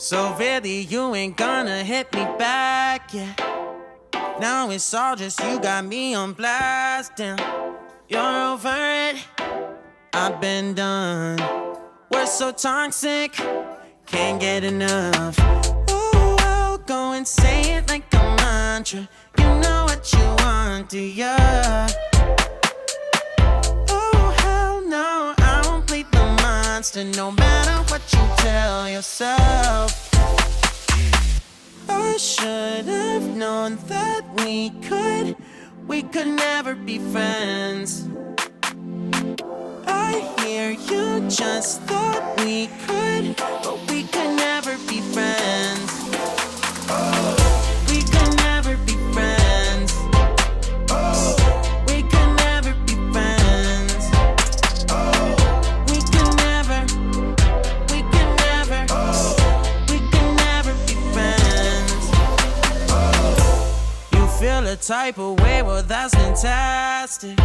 So really you ain't gonna hit me back, yeah. Now it's all just you got me on blast, damn. You're over it, I've been done. We're so toxic, can't get enough. Ooh, I'll go and say it like a mantra. You know what you want, do ya? Oh, hell no, I won't plead the monster. No matter what you tell yourself. I should have known that we could never be friends. I hear you just thought we could, but we could never be friends. We could never be friends. We could never be friends. We could never, we could never, we could never be friends. You feel a type of way, well that's fantastic.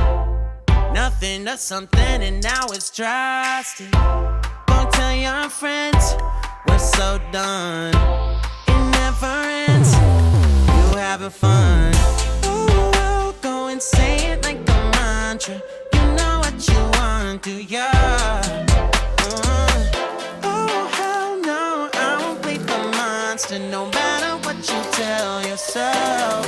Nothing to something and now it's drastic. Don't tell your friends we're so done. It never ends, you having fun. Oh, I'll go and say it like a mantra. You know what you want, do ya? Oh, hell no, I won't plead the monster. No matter what you tell yourself.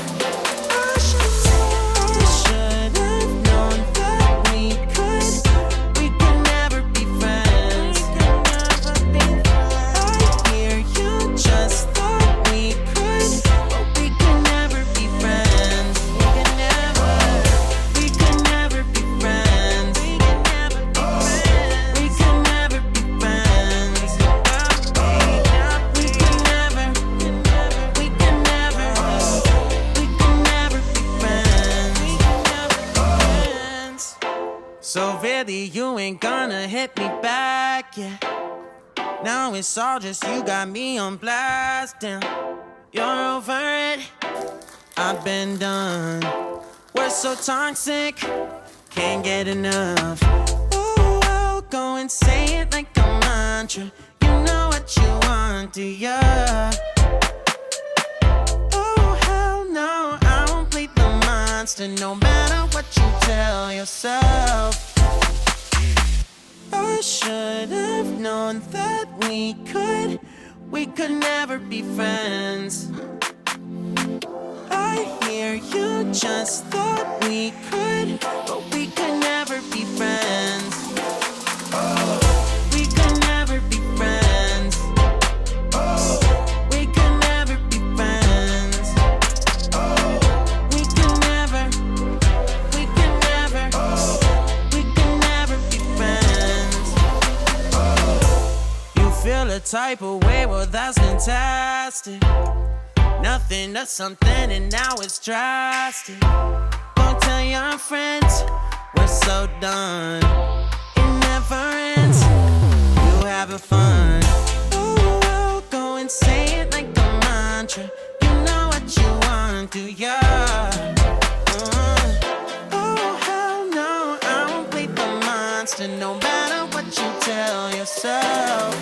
So really you ain't gonna hit me back, yeah. Now it's all just you got me on blast, damn. You're over it, I've been done. We're so toxic, can't get enough. Ooh, I'll go and say it like a mantra. You know what you want, do ya? Oh, hell no, I won't plead the monster. No matter what you tell yourself. I should have known that we could never be friends. I hear you just thought we could, but we could never be friends. We could never be friends. We could never be friends. We could never, we could never, we could never be friends. You feel a type of way, well that's fantastic. Nothing to something and now it's drastic. Don't tell your friends we're so done. It never ends, you having fun. Oh, I'll go and say it like a mantra. You know what you want, do ya? Oh, hell no, I won't plead the monster. No matter what you tell yourself.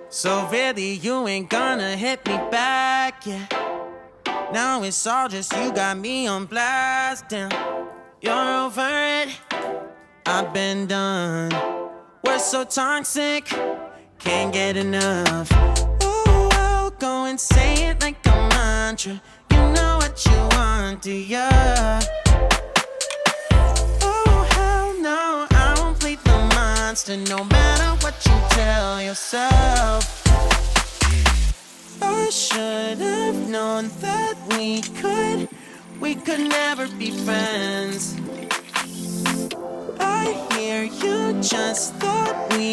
So really you ain't gonna hit me back, yeah. Now it's all just you got me on blast, damn. You're over it, I've been done. We're so toxic, can't get enough. Ooh, I'll go and say it like a mantra. You know what you want, do ya? Oh, hell no, I won't plead the monster. No matter what you tell yourself. I should have known that we could never be friends. I hear you just thought we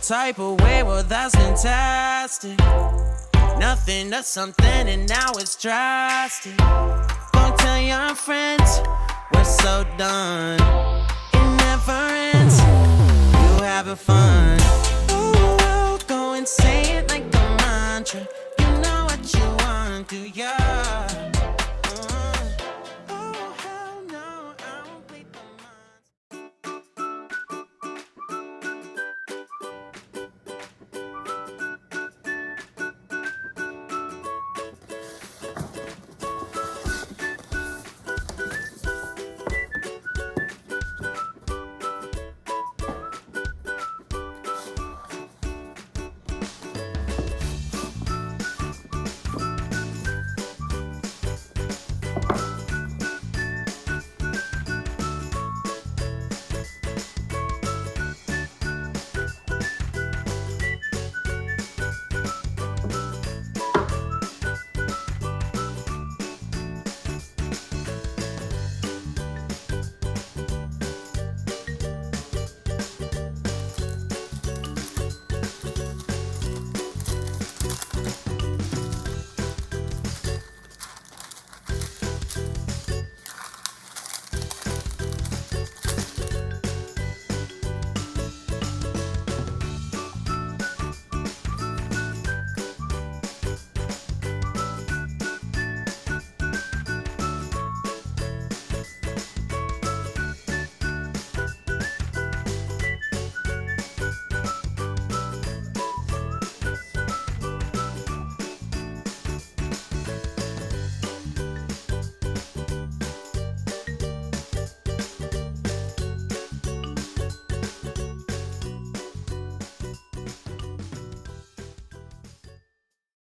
type of way, well that's fantastic. Nothing to something and now it's drastic. Go tell your friends we're so done. It never ends. You having fun? Ooh, go and say it like a mantra. You know what you want, do you?